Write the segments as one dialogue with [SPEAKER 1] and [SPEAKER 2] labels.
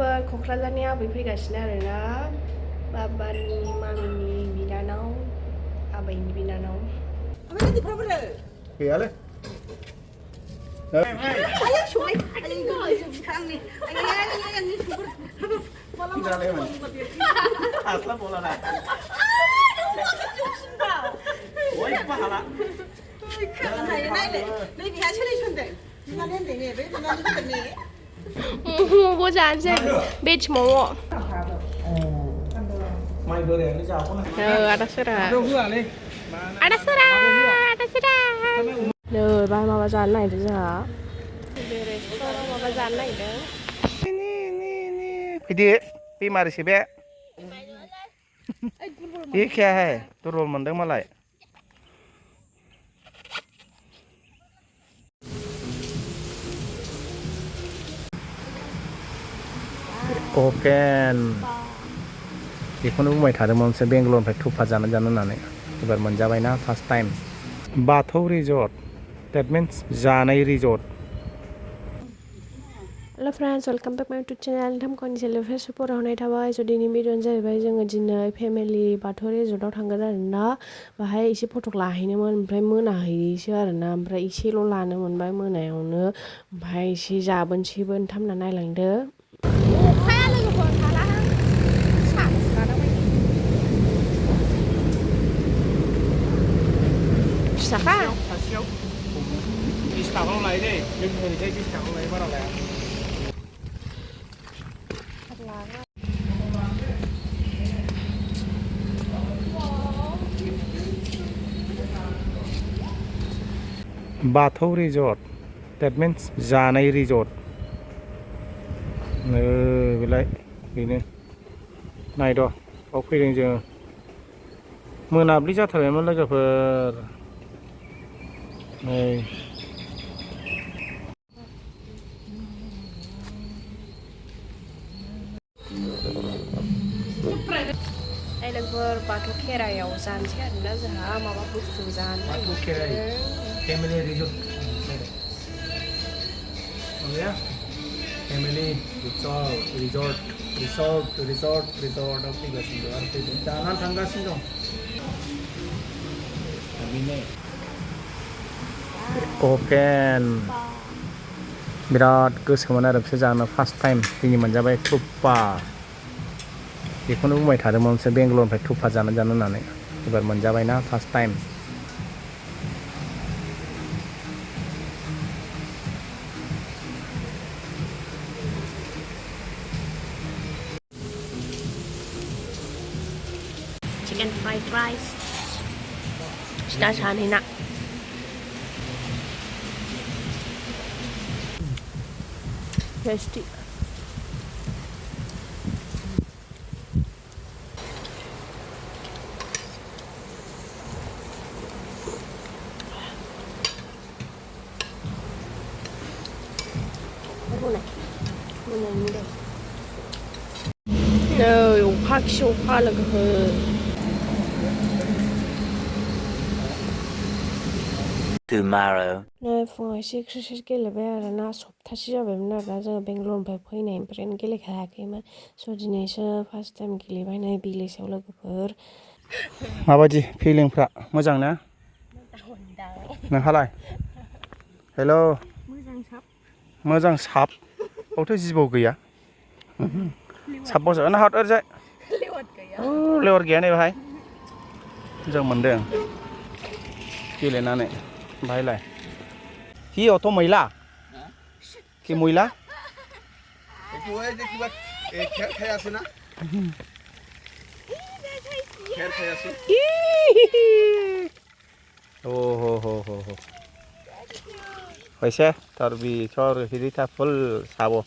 [SPEAKER 1] लोगोफोर क'क्राझारनि आबै फैगासिनो आरोना बाबानि मामिनि बिनानाव आबैनि बिनानाव
[SPEAKER 2] गैयालै
[SPEAKER 1] मम' जानोसै भेज मम'
[SPEAKER 2] माइ बोरायानो जाख'नो
[SPEAKER 1] आदा सोरा आदा सोरा आदा सोरा नै बाय माबा जानो नागिरदों जोंहा रेस्टुरेन्टाव माबा जानो नागिरदों
[SPEAKER 2] फैदो बेमारिसो बे एखेहाय दुरबल मोनदों मालाय अपेन बेखौनो बुंबाय थादोंमोनसो बेंगलरनिफ्राय थुफा जानो होननानै एबार मोनजाबायना फार्स्ट टाइम बाथौ रिजर्ट देट मिन्स जानाय result
[SPEAKER 1] hello friends welcome back my YouTube channel नोंथांमोनखौ चैनल फेर सपोर्ट होनाय थाबाय स' दिनै भिडिअ'आनो जाहैबाय जोङो दिनै फेमिलि बाथौ रिजर्टआव थांगोन आरोना बाहाय एसे फट' लाहैनोमोन ओमफ्राय मोनाहैसो आरोना ओमफ्राय एसेल' लानो मोनबाय मोनायावनो ओमफ्राय एसे जाबोनोसैबो नोंथांमोना नायलांदो अखाया लोगोफोर हालाहां साखा
[SPEAKER 2] सासेयाव 20 थाखाल' लायो दै जोंनि ओरैजाय 20 थाखाल' लायो बारा लाया बाथौ रिजर्ट देट मिन्स जानाय रिजर्ट बेलाय बेनो नायद' बाव फैदों जोङो मोनाब्लि जाथारबायमोन लोगोफोर नै
[SPEAKER 1] लोगोफोर बाथौ खेराइयाव जानोसै आरोना जोंहा माबा बुस्थु जानो
[SPEAKER 2] बाथौ खेराइ फेमिलि रिजर्ट फेमिलि रिजर्टआव फैगासिनो आरो फैदों जानानै थांगासिनो दं बेनो अपेन बिराद गोसोमोन आरो बिसोर जानो फार्स्ट टाइम दिनै मोनजाबाय थुप्पा बेखौनो बुंबाय थादोंमोनसो बेंगलरनिफ्राय थुप्पा जानो होननानै एबार मोनजाबायना first time
[SPEAKER 1] chicken fried rice kita sana nak tasty अखा खि अखा लोगोफोर
[SPEAKER 3] tomorrow
[SPEAKER 1] नै फुङाव एसे एक्सारसाइस गेलेबाय आरोना सप्तासे जाबायमोन आरोना जोङो बेंगलरनिफ्राय फैनायनिफ्रायनो गेलेखायाखैमोन स' दिनैसो फार्स्ट टाइम गेलेबाय नै भिलेजाव लोगोफोर
[SPEAKER 2] माबायदि फिलिंफ्रा मोजां ना नोंहालाय हेल' मोजां साब बावथ' जिबौ गैया साबबाव जानो हाद ओरैजाय लेवार गैया नै बाहाय मोजां मोनदों गेलेनानै बाहायलाय हियाव तो मैला कि मैला हो कैसे तर भी छोर हिरिता फुल साबो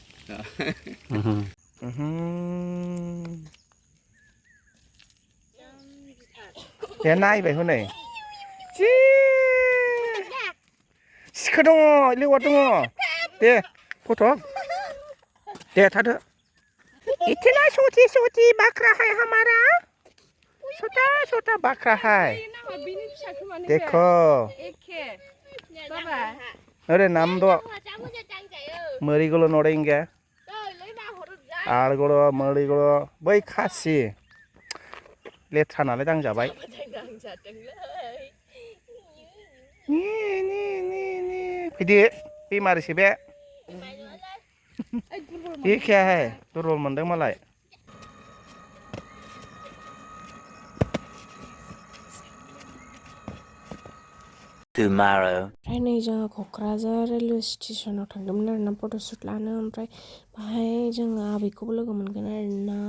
[SPEAKER 2] दे नायबाय हनै सिखा दङ लेवार दङ दे गथ' दे थादो इतना छोटी बकरा है हमारा छोटा बकरा है देखो अरे नाम दो मरी गलो नोड़ेंगे आलगड़' मोरैगड़' बै खासि लेथ्रा नालाय दांजाबाय फैदो बेमारिसो बे एखेहाय दुरबल मोनदों मालाय
[SPEAKER 3] tomorrow.
[SPEAKER 1] ओमफ्राय नै जोङो क'क्राझार रेलवे स्टेसनाव थांदोंमोन आरोना फट'शुट लानो ओमफ्राय बाहाय जोङो आबैखौबो लोगो मोनगोन आरोना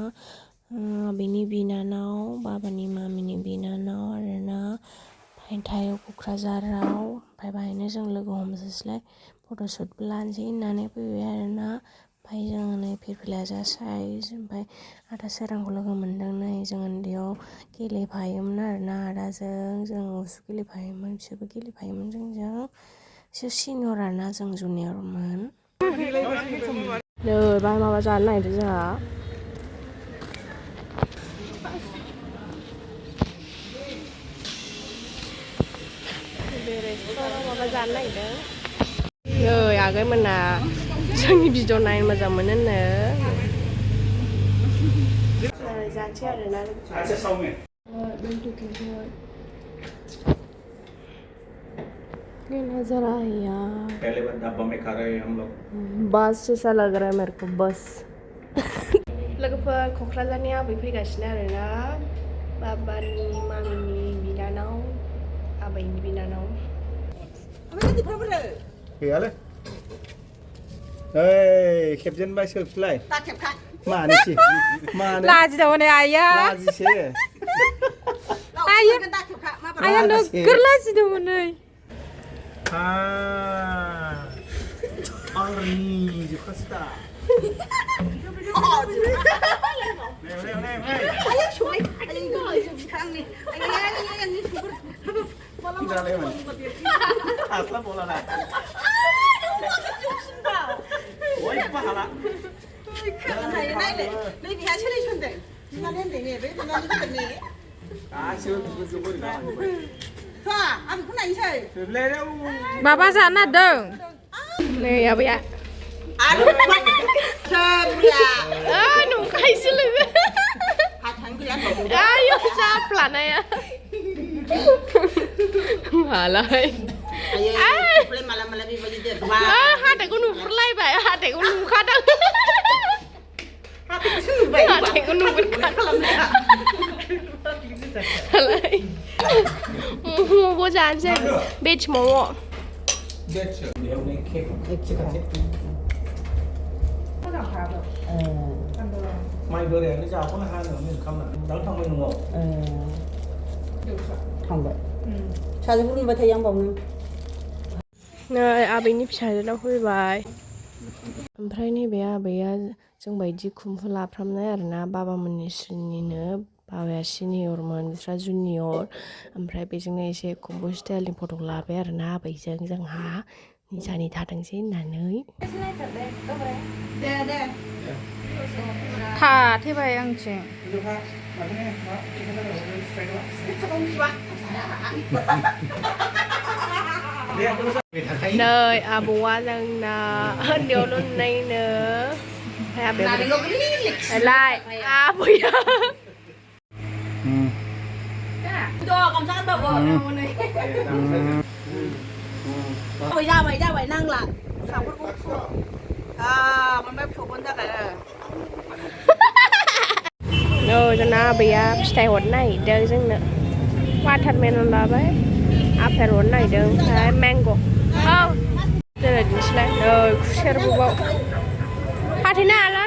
[SPEAKER 1] आबैनि बिनानाव बाबानि मामिनि बिनानाव आरोना ओमफ्राय थायो क'क्राझाराव ओमफ्राय बाहायनो जों लोगो हमजास्लाय फट'शुटबो लानोसै होननानै फैबाय आरोना ओमफ्राय जोङो नै फिरफिला जासाय ओमफ्राय आदा सोरांखौ लोगो मोनदों नै जों उन्दैयाव गेलेफायोमोन आरोना आदाजों जों उसु गेलेफायोमोन बिसोरबो गेलेफायोमोन जोंजों बिसोर सिनियर आरोना जों जुनियरमोन नै बाहाय माबा जानो नागिरदों जोंहा माबा जानो नागिरदों नै आगैमोना जोंनि भिडिअ नायनो मोजां मोनोनो जानोसै आरोना ये नजर आया
[SPEAKER 2] पहले बार डब्बा में खा रहे हैं हम लोग
[SPEAKER 1] बस जैसा लग रहा है मेरे को बस लोगोफोर क'क्राझारनि आबै फैगासिनो आरोना बाबानि मामिनि बिनानाव आबैनि बिनानाव
[SPEAKER 2] गैयालै ओइ खेबजेनबाय सोबसैलाय मानोसि मानो
[SPEAKER 4] लाजिदावनो आइया
[SPEAKER 2] लाजिसे
[SPEAKER 4] आइया नोगोर लाजिदोंमोन नै
[SPEAKER 2] आंनि जोबखासै दा
[SPEAKER 4] माबा जानो नागिरदों
[SPEAKER 1] नै आबैया नंखायसो लोगो आयौ जाफ्लानाया मालाय हाथायखौ नुहुरलायबाय हाथायखौ नुखादों हाथायखौ नुहुरखादों मम' जानोसै भेज मम'
[SPEAKER 2] माइ बोरायानो जाख'नो हानो ओंखाम दाउ थांबाय न'आव
[SPEAKER 5] थांबाय फिसाजोखौ नुबाय थायो आं बावनो
[SPEAKER 1] नै आबैनि फिसाजोनाव फैबाय ओमफ्राय नैबे आबैया जोंबायदि खुम्फु लाफ्रामनाय आरोना बाबामोननि सिनिनो बाबाया सिनियरमोन बिस्रा जुनियर ओमफ्राय बेजोंनो एसे खुम्फु स्टाइलनि फट' लाबाय आरोना आबैजों जोंहा निजानि थाथोंसै होननानै
[SPEAKER 4] थाथेबाय आंथिं
[SPEAKER 1] नै आबौआ जोंना उन्दैयावनो नुनायनो लाय आबैया
[SPEAKER 5] जाबाय नांला फिसाफोरखौ मोनबाय फिसौखौनो थाखाय
[SPEAKER 1] नै जोंना आबैया फिथाइ हरनो नागिरदों जोंनो वाटारमेलन लाबाय आपेल हरनो नागिरदों ओमफ्राय मेंग' औ जेरै दिन्थिलाय नै खुसेरबोबाव फाथैनो हाला